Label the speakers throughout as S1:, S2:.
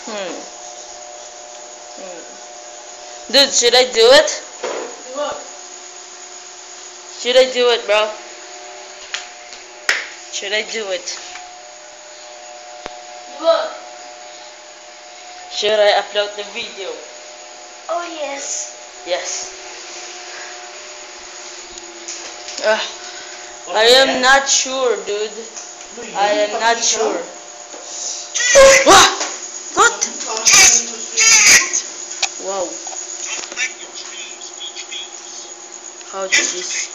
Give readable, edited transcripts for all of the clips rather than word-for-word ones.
S1: Hmm. Dude, should I do it?
S2: What?
S1: Should I do it, bro? Should I do it?
S2: What?
S1: Should I upload the video?
S2: Oh yes.
S1: Yes. I am not sure, dude. I am not sure. What? Wow. How did this?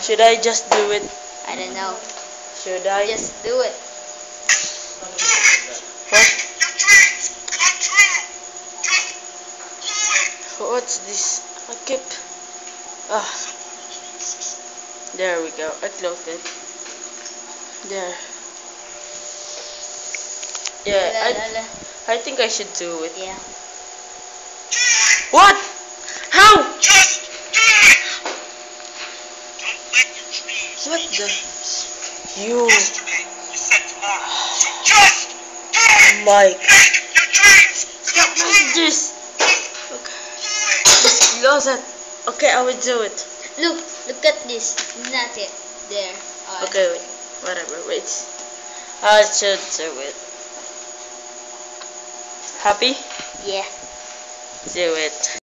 S1: Should I just do it?
S2: I don't know.
S1: Should I?
S2: Just do it.
S1: What? What's this? I keep. Ah. There we go. I closed it. There. Yeah, I think I should do it.
S2: Yeah.
S1: What? How? What the? You. Mike. What's this? Okay. Just close it. Okay, I will do it.
S2: Look at this. Not it. There.
S1: Okay, wait. Whatever, wait. I should do it. Happy?
S2: Yeah.
S1: Do it.